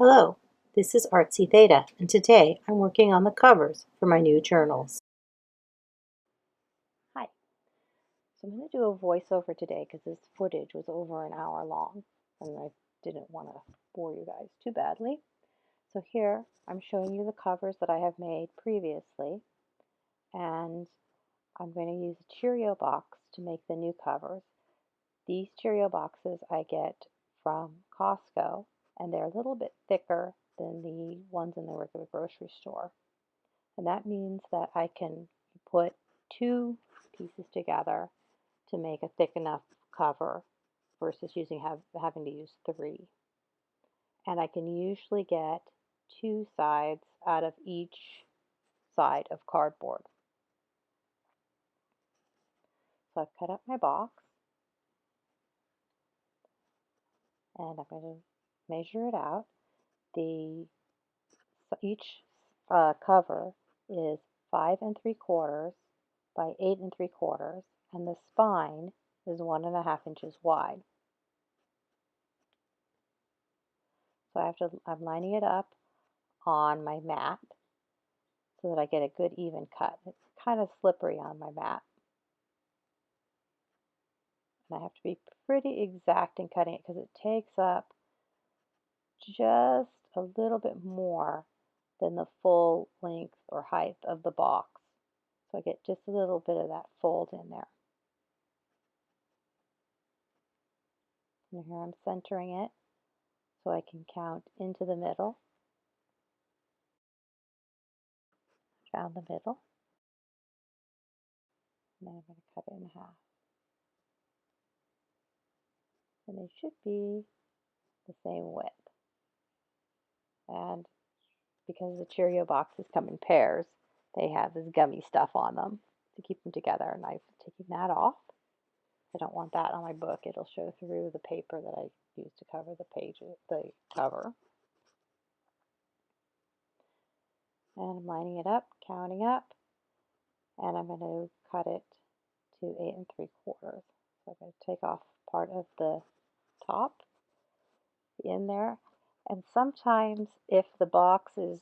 Hello, this is Artsy Theta, and today I'm working on the covers for my new journals. Hi, so I'm going to do a voiceover today because this footage was over an hour long and I didn't want to bore you guys too badly. So here I'm showing you the covers that I have made previously, and I'm going to use a Cheerio box to make the new covers. These Cheerio boxes I get from Costco, and they're a little bit thicker than the ones in the regular grocery store. And that means that I can put two pieces together to make a thick enough cover versus having to use three. And I can usually get two sides out of each side of cardboard. So I've cut up my box, and I'm going to measure it out. Each cover is 5 3/4 by 8 3/4, and the spine is 1.5 inches wide. So I'm lining it up on my mat so that I get a good even cut. It's kind of slippery on my mat. And I have to be pretty exact in cutting it because it takes up just a little bit more than the full length or height of the box. So I get just a little bit of that fold in there. And here I'm centering it so I can count into the middle. Found the middle. And then I'm going to cut it in half. And they should be the same width. And because the Cheerio boxes come in pairs, they have this gummy stuff on them to keep them together. And I've taken that off. I don't want that on my book. It'll show through the paper that I used to cover the cover. And I'm lining it up, counting up, and I'm going to cut it to 8 3/4. So I'm going to take off part of the top in there. And sometimes if the box has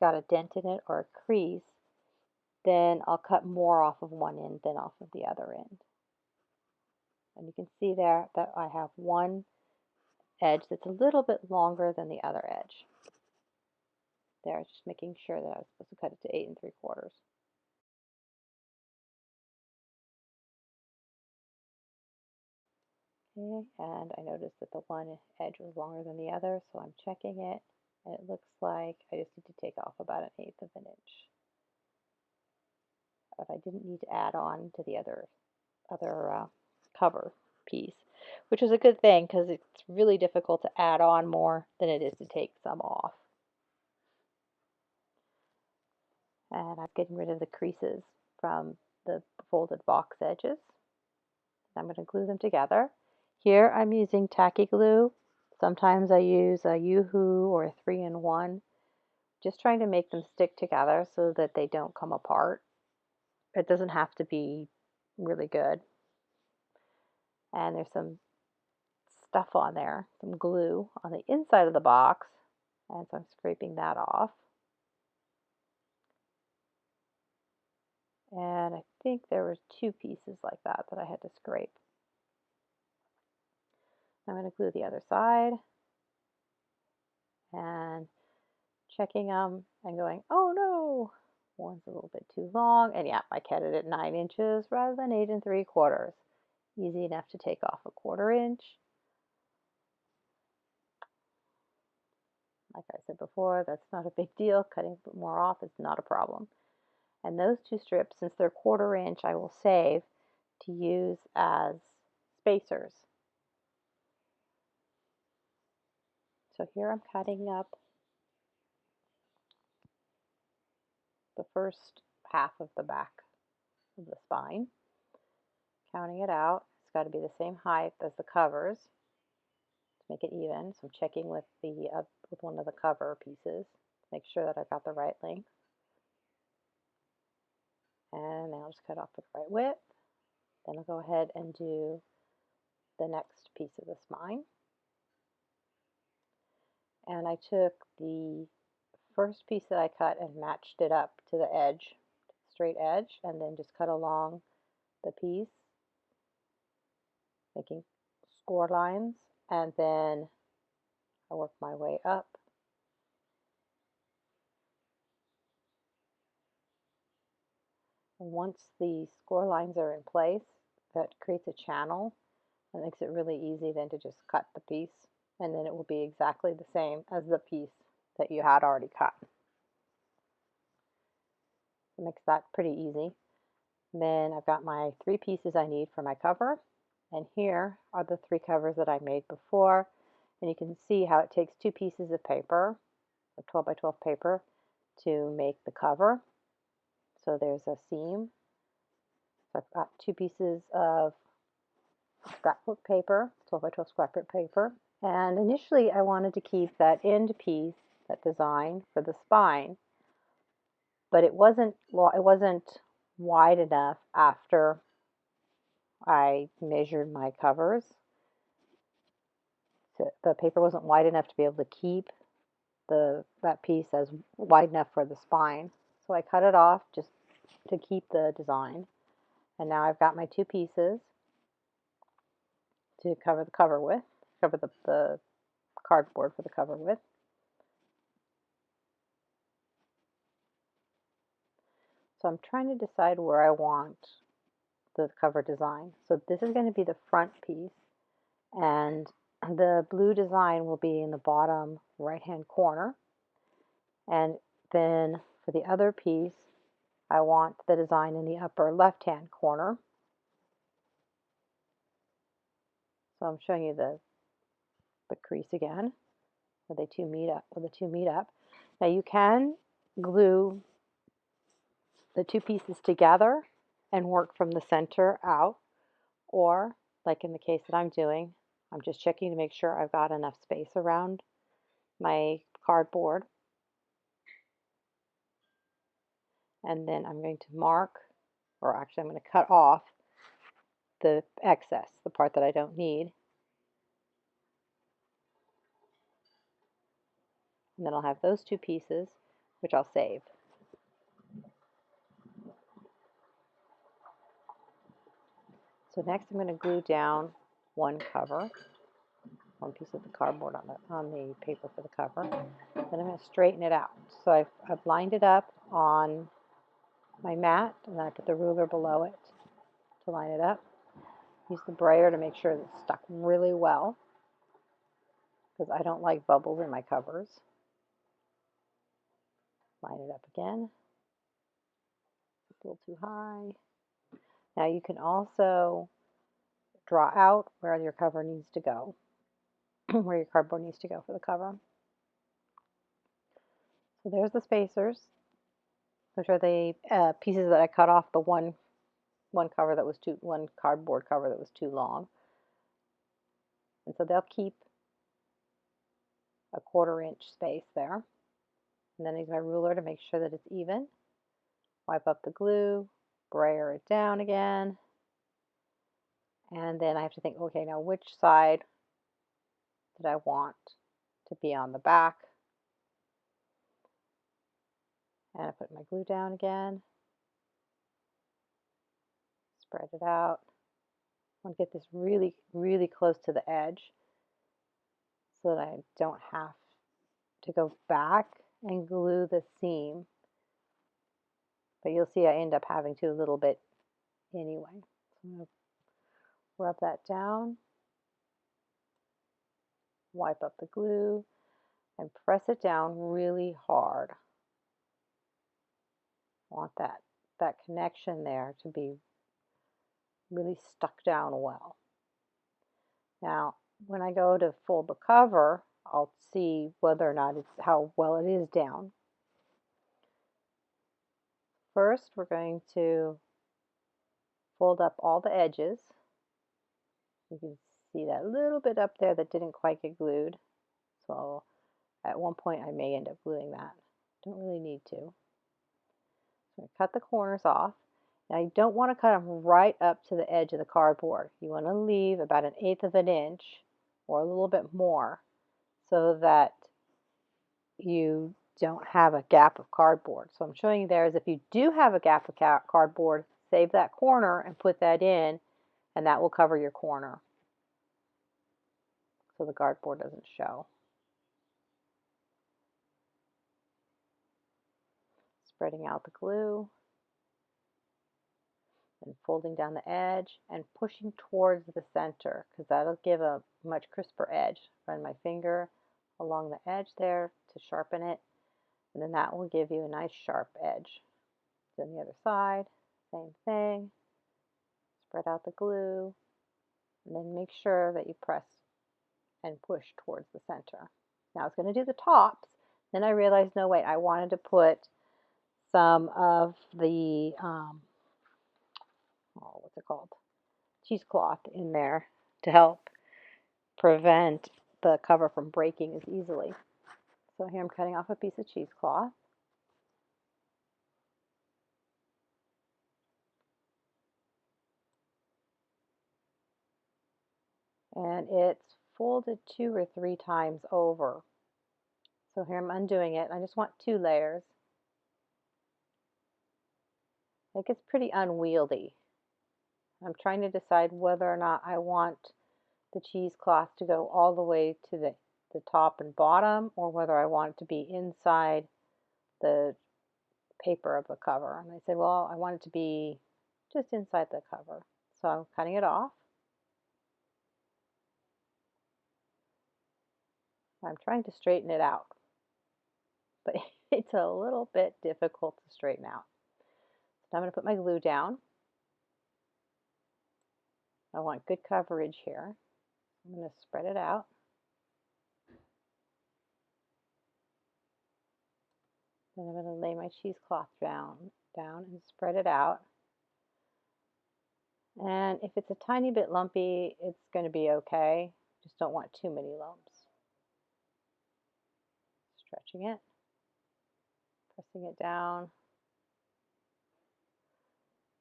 got a dent in it or a crease, then I'll cut more off of one end than off of the other end. And you can see there that I have one edge that's a little bit longer than the other edge. There, just making sure that I was supposed to cut it to 8 3/4. Okay, and I noticed that the one edge was longer than the other, so I'm checking it, and it looks like I just need to take off about 1/8 of an inch. But I didn't need to add on to the other cover piece, which is a good thing because it's really difficult to add on more than it is to take some off. And I'm getting rid of the creases from the folded box edges. I'm going to glue them together. Here I'm using tacky glue. Sometimes I use a Yoo-hoo or a 3-in-1, just trying to make them stick together so that they don't come apart. It doesn't have to be really good. And there's some stuff on there, some glue on the inside of the box, and so I'm scraping that off. And I think there were 2 pieces like that I had to scrape. I'm going to glue the other side and checking them and going, oh no, one's a little bit too long. And yeah, I cut it at 9 inches rather than 8 3/4. Easy enough to take off a 1/4 inch. Like I said before, that's not a big deal. Cutting a bit more off is not a problem. And those 2 strips, since they're 1/4 inch, I will save to use as spacers. So here I'm cutting up the first half of the back of the spine, counting it out. It's got to be the same height as the covers to make it even. So I'm checking with one of the cover pieces to make sure that I've got the right length. And now I'll just cut off the right width. Then I'll go ahead and do the next piece of the spine. And I took the first piece that I cut and matched it up to the edge, straight edge, and then just cut along the piece, making score lines, and then I work my way up. And once the score lines are in place, that creates a channel and makes it really easy then to just cut the piece, and then it will be exactly the same as the piece that you had already cut. It makes that pretty easy. Then I've got my 3 pieces I need for my cover, and here are the 3 covers that I made before, and you can see how it takes 2 pieces of paper, of 12 by 12 paper, to make the cover. So there's a seam. So I've got 2 pieces of scrapbook paper, 12 by 12 scrapbook paper, and initially I wanted to keep that end piece, that design for the spine, but it wasn't wide enough after I measured my covers. So the paper wasn't wide enough to be able to keep that piece as wide enough for the spine. So I cut it off just to keep the design. And now I've got my 2 pieces to cover the cover with, cover the cardboard for the cover with. So I'm trying to decide where I want the cover design. So this is going to be the front piece, and the blue design will be in the bottom right-hand corner. And then for the other piece, I want the design in the upper left-hand corner. So I'm showing you the crease again, where the two meet up. Now you can glue the 2 pieces together and work from the center out, or like in the case that I'm doing, I'm just checking to make sure I've got enough space around my cardboard. And then I'm going to mark, or actually I'm going to cut off the excess, the part that I don't need. And then I'll have those 2 pieces, which I'll save. So next I'm going to glue down one cover, one piece of the cardboard on the paper for the cover. Then I'm going to straighten it out. So I've lined it up on my mat, and then I put the ruler below it to line it up. Use the brayer to make sure it's stuck really well, because I don't like bubbles in my covers. Line it up again. It's a little too high. Now you can also draw out where your cover needs to go, where your cardboard needs to go for the cover. So there's the spacers, which are the pieces that I cut off the one cardboard cover that was too long. And so they'll keep a 1/4 inch space there. And then I use my ruler to make sure that it's even. Wipe up the glue, brayer it down again. And then I have to think, okay, now which side did I want to be on the back? And I put my glue down again. Spread it out. I want to get this really, really close to the edge so that I don't have to go back and glue the seam. But you'll see I end up having to a little bit anyway. So I'm going to rub that down, wipe up the glue, and press it down really hard. I want that connection there to be really stuck down well. Now, when I go to fold the cover, I'll see whether or not how well it is down. First, we're going to fold up all the edges. You can see that little bit up there that didn't quite get glued. So at one point I may end up gluing that. Don't really need to. So cut the corners off. Now you don't want to cut them right up to the edge of the cardboard. You want to leave about 1/8 of an inch or a little bit more so that you don't have a gap of cardboard. So I'm showing you there is if you do have a gap of cardboard, save that corner and put that in, and that will cover your corner so the cardboard doesn't show. Spreading out the glue and folding down the edge and pushing towards the center because that'll give a much crisper edge. Run my finger along the edge there to sharpen it, and then that will give you a nice sharp edge. Then the other side, same thing. Spread out the glue, and then make sure that you press and push towards the center. Now I was going to do the tops, then I realized, no, wait, I wanted to put some of the, what's it called? Cheesecloth in there to help prevent the cover from breaking as easily. So here I'm cutting off a piece of cheesecloth. And it's folded 2 or 3 times over. So here I'm undoing it. I just want 2 layers. It gets pretty unwieldy. I'm trying to decide whether or not I want the cheesecloth to go all the way to the top and bottom, or whether I want it to be inside the paper of the cover. And I said, well, I want it to be just inside the cover. So I'm cutting it off. I'm trying to straighten it out, but it's a little bit difficult to straighten out. So I'm going to put my glue down. I want good coverage here. I'm going to spread it out. Then I'm going to lay my cheesecloth down and spread it out. And if it's a tiny bit lumpy, it's going to be okay. Just don't want too many lumps. Stretching it, pressing it down,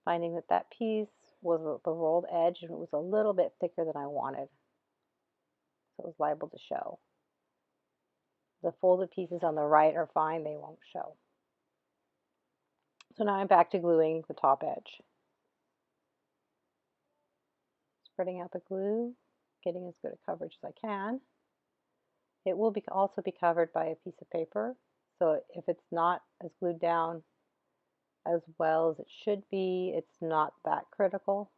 finding that that piece was the rolled edge and it was a little bit thicker than I wanted. So it was liable to show. The folded pieces on the right are fine, they won't show. So now I'm back to gluing the top edge. Spreading out the glue, getting as good a coverage as I can. It will also be covered by a piece of paper, so if it's not as glued down as well as it should be, it's not that critical.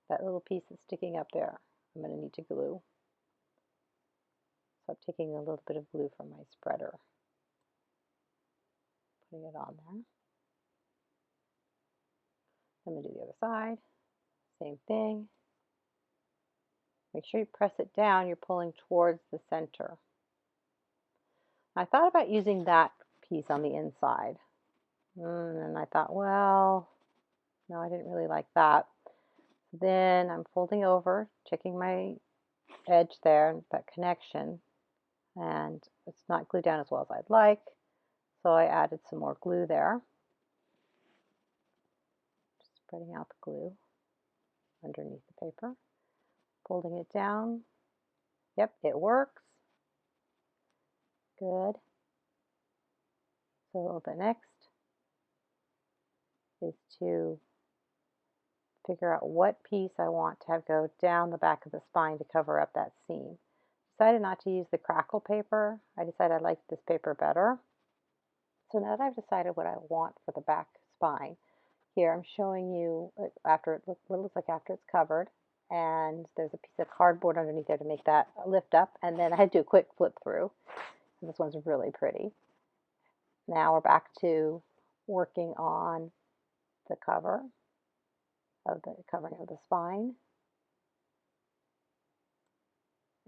That little piece is sticking up there, I'm going to need to glue. So I'm taking a little bit of glue from my spreader, putting it on there. I'm going to do the other side, same thing. Make sure you press it down, you're pulling towards the center. I thought about using that piece on the inside. And I thought, well, no, I didn't really like that. Then I'm folding over, checking my edge there, that connection, and it's not glued down as well as I'd like. So I added some more glue there. Just spreading out the glue underneath the paper, folding it down. Yep, it works. Good. So the next is to figure out what piece I want to have go down the back of the spine to cover up that seam. Decided not to use the crackle paper. I decided I liked this paper better. So now that I've decided what I want for the back spine, here I'm showing you after what it looks like after it's covered, and there's a piece of cardboard underneath there to make that lift up, and then I had to do a quick flip through. This one's really pretty. Now we're back to working on the cover of the covering of the spine.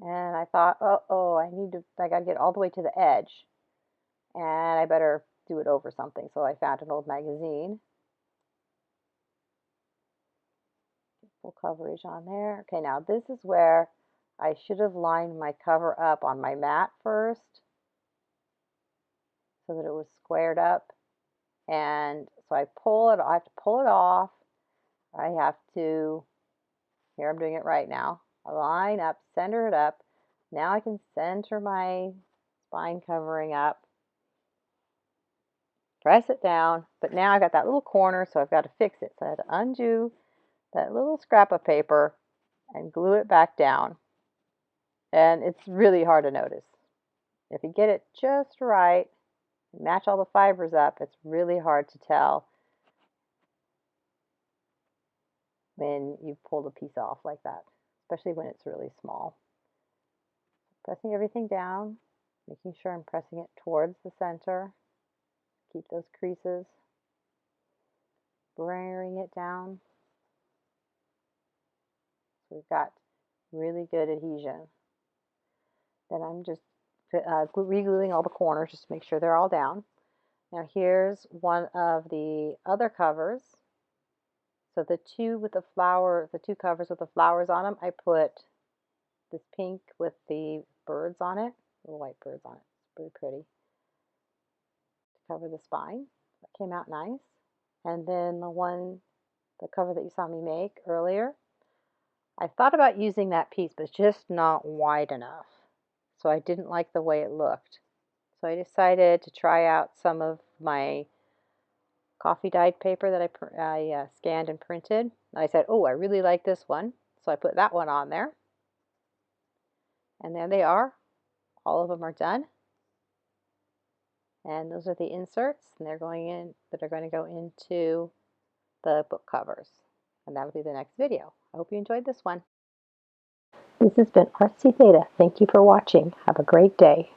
And I thought, I gotta get all the way to the edge, and I better do it over something. So I found an old magazine. Full coverage on there. Okay, now this is where I should have lined my cover up on my mat first so that it was squared up. And so I have to pull it off. I have to, here I'm doing it right now, line up, center it up. Now I can center my spine covering up. Press it down, but now I've got that little corner, so I've got to fix it. So I had to undo that little scrap of paper and glue it back down. And it's really hard to notice. If you get it just right, match all the fibers up, it's really hard to tell when you pull the piece off like that, especially when it's really small. Pressing everything down, making sure I'm pressing it towards the center. Keep those creases. Brayering it down. So we've got really good adhesion. Then I'm just re-gluing all the corners just to make sure they're all down. Now here's one of the other covers. So the two covers with the flowers on them, I put this pink with the birds on it, little white birds on it. It's really pretty. To cover the spine. That came out nice. And then the cover that you saw me make earlier, I thought about using that piece, but it's just not wide enough. So I didn't like the way it looked. So I decided to try out some of my coffee dyed paper that I scanned and printed. I said, oh, I really like this one. So I put that one on there. And there they are. All of them are done. And those are the inserts, and they're going to go into the book covers. And that'll be the next video. I hope you enjoyed this one. This has been Artsy Theta. Thank you for watching. Have a great day.